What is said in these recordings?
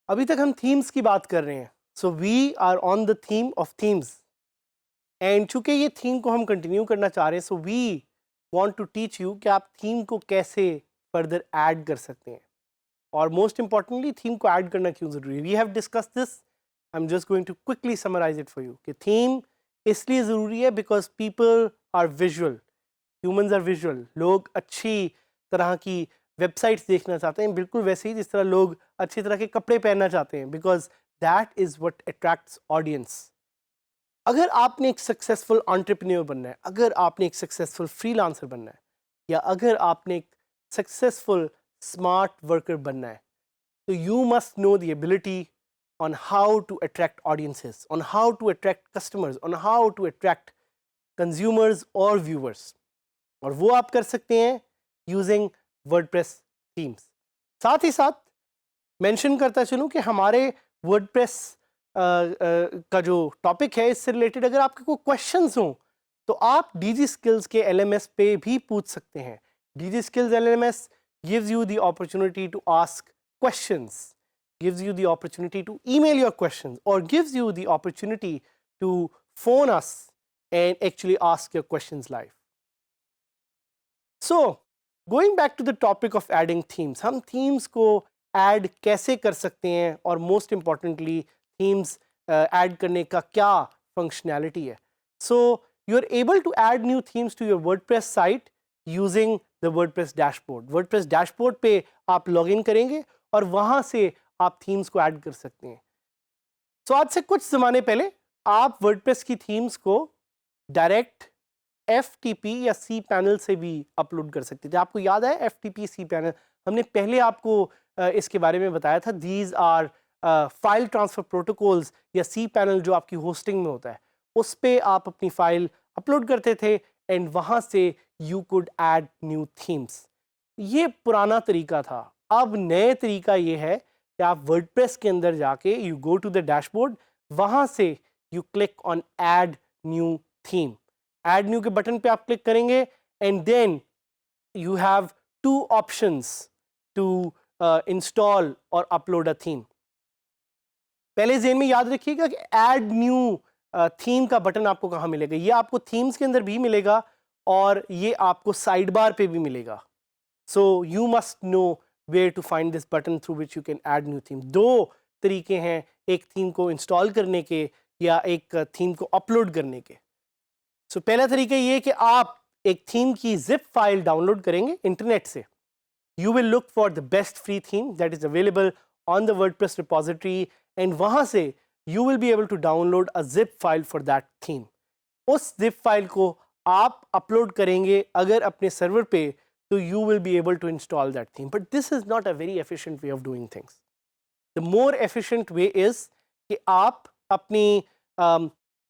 अभी तक हम थीम्स की बात कर रहे हैं, so we are on the theme of themes and चूंकि ये थीम को हम कंटिन्यू करना चाह रहे हैं, so we want to teach you कि आप थीम को कैसे फर्दर ऐड कर सकते हैं और मोस्ट इंपॉर्टेंटली थीम को ऐड करना क्यों ज़रूरी है। We have discuss this, I am just going to quickly summarize it for you कि थीम इसलिए ज़रूरी है because people are visual, humans are visual. लोग अच्छी तरह की वेबसाइट्स देखना चाहते हैं, बिल्कुल वैसे ही जिस तरह लोग अच्छी तरह के कपड़े पहनना चाहते हैं, because that is what attracts audience. अगर आपने एक सक्सेसफुल एंटरप्रेन्योर बनना है, अगर आपने एक सक्सेसफुल फ्रीलांसर बनना है, या अगर आपने एक सक्सेसफुल स्मार्ट वर्कर बनना है, तो you must know the ability on how to attract audiences, on how to attract customers, on how to attract consumers or viewers. और वो आप कर सकते हैं यूजिंग वर्डप्रेस थीम्स। साथ ही साथ मेंशन करता चलूँ कि हमारे वर्डप्रेस का जो टॉपिक है, इससे रिलेटेड अगर आपके कोई क्वेश्चंस हों तो आप डीजी स्किल्स के एलएमएस पे भी पूछ सकते हैं। Digi skills LMS gives you the opportunity to ask questions, gives you the opportunity to email your questions, or gives you the opportunity to phone us and actually ask your questions live. So going back to the topic of adding themes, हम themes को add कैसे कर सकते हैं और most importantly themes add करने का क्या functionality है. So you're able to add new themes to your WordPress site using the WordPress dashboard. WordPress dashboard पे आप login करेंगे और वहाँ से आप थीम्स को ऐड कर सकते हैं। सो आज से कुछ ज़माने पहले आप वर्डप्रेस की थीम्स को डायरेक्ट FTP या सी पैनल से भी अपलोड कर सकते थे। आपको याद है FTP सी पैनल? हमने पहले आपको इसके बारे में बताया था। These are file transfer protocols या सी पैनल जो आपकी होस्टिंग में होता है, उस पर आप अपनी फाइल अपलोड करते थे एंड वहाँ से you could add new themes. ये पुराना तरीका था। अब नए तरीका ये है कि आप वर्डप्रेस के अंदर जाके you go to the dashboard, वहाँ से you click on add new theme. Add new के बटन पे आप क्लिक करेंगे and then you have two options to install और अपलोड अ थीम। पहले ज़हन में याद रखिएगा कि ऐड न्यू थीम का बटन आपको कहाँ मिलेगा। ये आपको थीम्स के अंदर भी मिलेगा और ये आपको साइड बार पे भी मिलेगा। So you must know where to find this button through which you can add new theme. दो तरीके हैं एक थीम को इंस्टॉल करने के या एक थीम को अपलोड करने के। सो पहला तरीका ये है कि आप एक थीम की जिप फाइल डाउनलोड करेंगे इंटरनेट से। You will look for the best free theme that is available on the WordPress repository and वहाँ से you will be able to download a zip file for that theme. उस zip file को आप upload करेंगे अगर अपने server पे, तो you will be able to install that theme. But this is not a very efficient way of doing things. The more efficient way is कि आप अपनी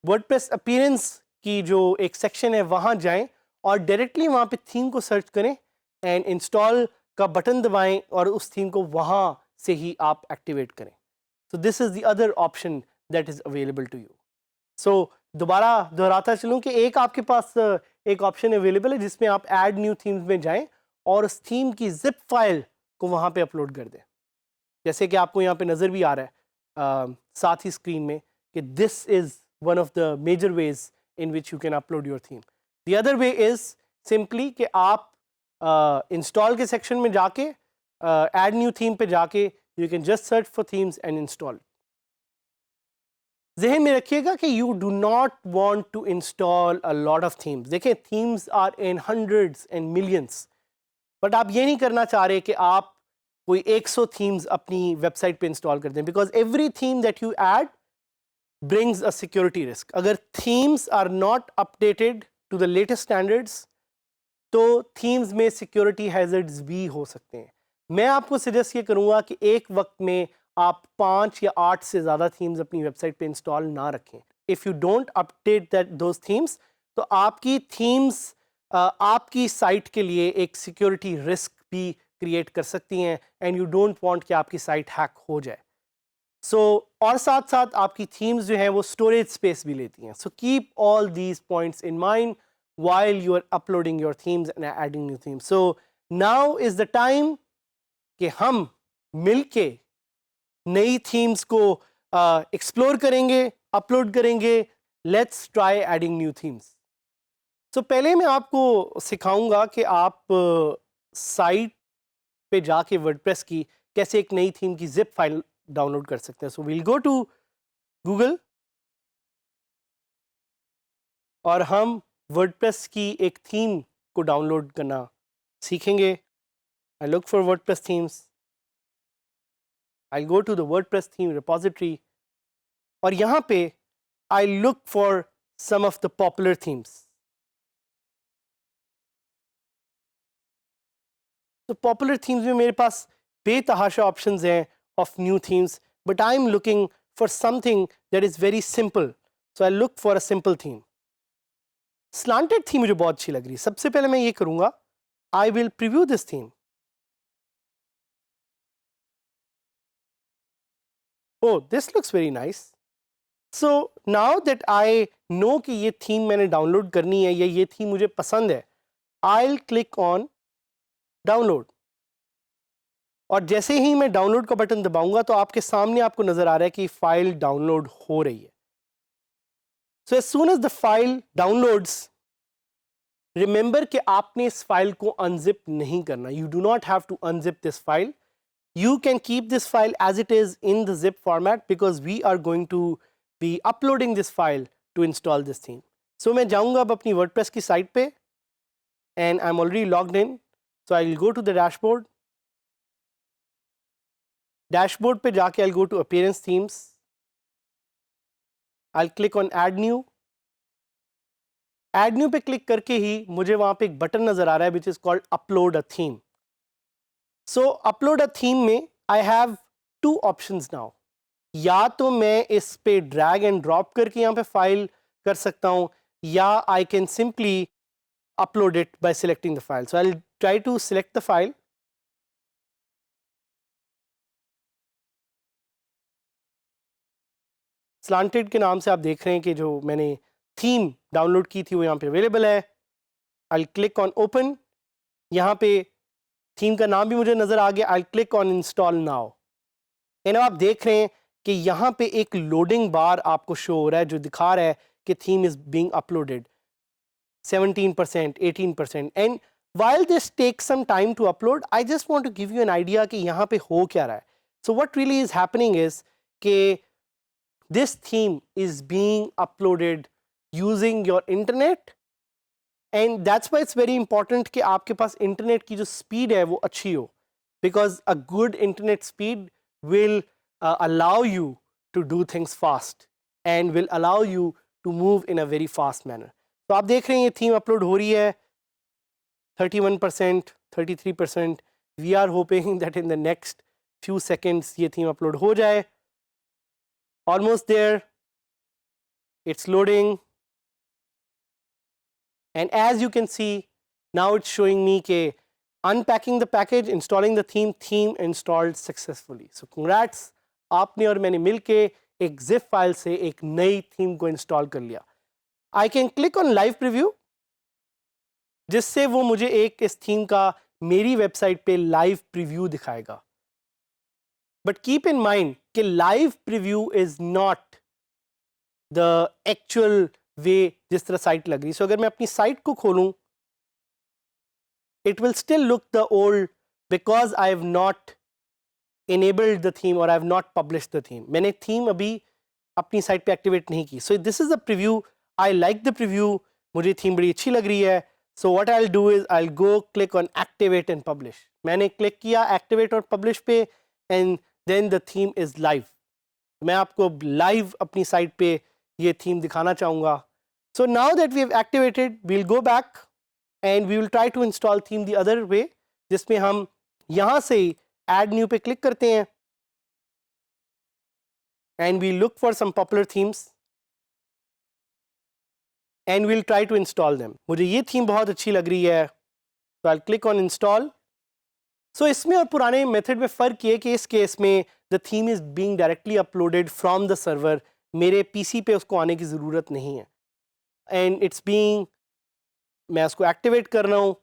WordPress appearance की जो एक सेक्शन है वहाँ जाएं और डायरेक्टली वहाँ पे थीम को सर्च करें एंड इंस्टॉल का बटन दबाएं और उस थीम को वहाँ से ही आप एक्टिवेट करें। So this is the other option that is available to you. So दोबारा दोहराता चलूँ कि एक आपके पास एक ऑप्शन अवेलेबल है जिसमें आप ऐड न्यू थीम्स में जाएं और उस थीम की जिप फाइल को वहाँ पे अपलोड कर दें, जैसे कि आपको यहाँ पे नज़र भी आ रहा है साथ ही स्क्रीन में कि this is one of the major ways in which you can upload your theme. The other way is simply कि आप इंस्टॉल के सेक्शन में जाके ऐड न्यू थीम पे जाके you can just search for themes and install. जहन में रखिएगा कि you do not want to install a lot of themes. देखिए themes are in hundreds and millions, but आप ये नहीं करना चाह रहे कि आप कोई 100 थीम्स अपनी वेबसाइट पे इंस्टॉल कर दें, because every theme that you add brings a security risk. अगर themes are not updated to the latest standards तो थीम्स में सिक्योरिटी हैजर्ड्स भी हो सकते हैं। मैं आपको सजेस्ट ये करूँगा कि एक वक्त में आप 5 या 8 से ज़्यादा थीम्स अपनी वेबसाइट पे इंस्टॉल ना रखें। If you don't update that those themes तो आपकी थीम्स आपकी साइट के लिए एक सिक्योरिटी रिस्क भी क्रिएट कर सकती हैं एंड यू डोंट वांट कि आपकी साइट हैक हो जाए। सो और साथ साथ आपकी थीम्स जो हैं वो स्टोरेज स्पेस भी लेती हैं। So keep all these points in mind while you are uploading your themes and adding new themes. So now is the time कि हम मिलके नई थीम्स को एक्सप्लोर करेंगे, अपलोड करेंगे। Let's try adding new themes. तो पहले मैं आपको सिखाऊंगा कि आप साइट पे जाके वर्डप्रेस की कैसे एक नई थीम की जिप फाइल डाउनलोड कर सकते हैं। So we'll go to Google और हम वर्डप्रेस की एक थीम को डाउनलोड करना सीखेंगे। I look for WordPress themes, I go to the WordPress theme repository और यहाँ पे I look for some of the popular themes. तो पॉपुलर थीम्स में मेरे पास बेतहाशा ऑप्शंस हैं of new themes, but I am looking for something that is very simple. So I look for a simple theme. Slanted theme मुझे बहुत अच्छी लग रही है। सबसे पहले मैं ये करूँगा, I will preview this theme. Oh, this looks very nice. So now that I know कि ये थीम मैंने डाउनलोड करनी है या ये थीम मुझे पसंद है, I'll click on डाउनलोड और जैसे ही मैं डाउनलोड का बटन दबाऊंगा तो आपके सामने आपको नजर आ रहा है कि फाइल डाउनलोड हो रही है। So as soon as the file downloads, remember कि आपने इस फाइल को अनजिप नहीं करना। You do not have to unzip this file. You can keep this file as it is in the zip format because we are going to be uploading this file to install this theme. So मैं जाऊंगा अब अपनी WordPress की site पे and I'm already logged in. So I'll go to the dashboard. Dashboard पे जाके I'll go to Appearance Themes. I'll click on Add New. Add New पे click करके ही मुझे वहाँ पे एक बटन नज़र आ रहा है which is called Upload a Theme. So Upload a Theme में I have two options now. या तो मैं इस पे ड्रैग एंड ड्रॉप करके यहाँ पे फाइल कर सकता हूँ या I can simply upload it by selecting the file. So I'll try to select the file. Slanted के नाम से आप देख रहे हैं कि जो मैंने थीम डाउनलोड की थी वो यहाँ पे अवेलेबल है। I'll click on open. यहाँ पे थीम का नाम भी मुझे नज़र आ गया। I'll click on install now. अब आप देख रहे हैं कि यहाँ पे एक लोडिंग बार आपको शो हो रहा है जो दिखा रहा है कि theme is being uploaded 17%, 18%. And while this takes some time to upload, I just want to give you an idea कि यहाँ पे हो क्या रहा है. So what really is happening is कि this theme is being uploaded using your internet, and that's why it's very important कि आपके पास इंटरनेट की जो स्पीड है वो अच्छी हो, because a good internet speed will allow you to do things fast and will allow you to move in a very fast manner. तो आप देख रहे हैं ये थीम अपलोड हो रही है 31%, 33%. We are hoping that in the next few seconds ये थीम अपलोड हो जाए. Almost there, it's loading and as you can see now it's showing me ke unpacking the package, installing the theme installed successfully. So congrats, आपने और मैंने मिलके एक zip file से एक नई थीम को इंस्टॉल कर लिया. I can click on live preview जिससे वो मुझे एक इस थीम का मेरी वेबसाइट पे लाइव प्रीव्यू दिखाएगा. बट कीप इन माइंड कि live preview is not the actual way जिस तरह साइट लग रही. सो अगर मैं अपनी साइट को खोलूं, it will still look the old because I have not enabled the theme or I have not published the theme. मैंने थीम अभी अपनी साइट पे एक्टिवेट नहीं की. So this is the preview. I like the preview. मुझे theme बड़ी अच्छी लग रही है. So what I'll do is I'll go click on activate and publish. मैंने क्लिक किया activate और publish पे and then the theme is live. मैं आपको live अपनी साइट पे ये थीम दिखाना चाहूँगा. So now that we have activated, we'll go back and we will try to install theme the other way, जिसमें हम यहाँ से add new पे क्लिक करते हैं and we look for some popular themes and we'll try to install them. मुझे ये theme बहुत अच्छी लग रही है, तो I'll click on install. So इसमें और पुराने मेथड में फ़र्क ये कि इस केस में the theme is being directly uploaded from the server. मेरे पीसी पे उसको आने की ज़रूरत नहीं है and it's being, मैं उसको एक्टिवेट कर रहा हूँ.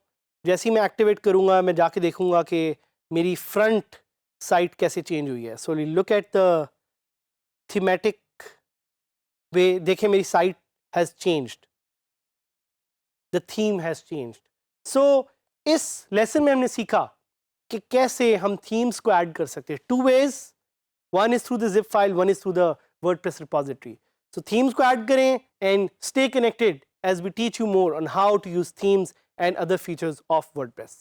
जैसे ही मैं एक्टिवेट करूँगा मैं जाके देखूँगा कि मेरी फ्रंट साइट कैसे चेंज हुई है. So look at the thematic way. देखें मेरी site has changed, the theme has changed. So इस लेसन में हमने सीखा कि कैसे हम थीम्स को ऐड कर सकते हैं. 2 ways. One is through the zip file, one is through the WordPress repository. So themes को add करें and stay connected as we teach you more on how to use themes and other features of WordPress.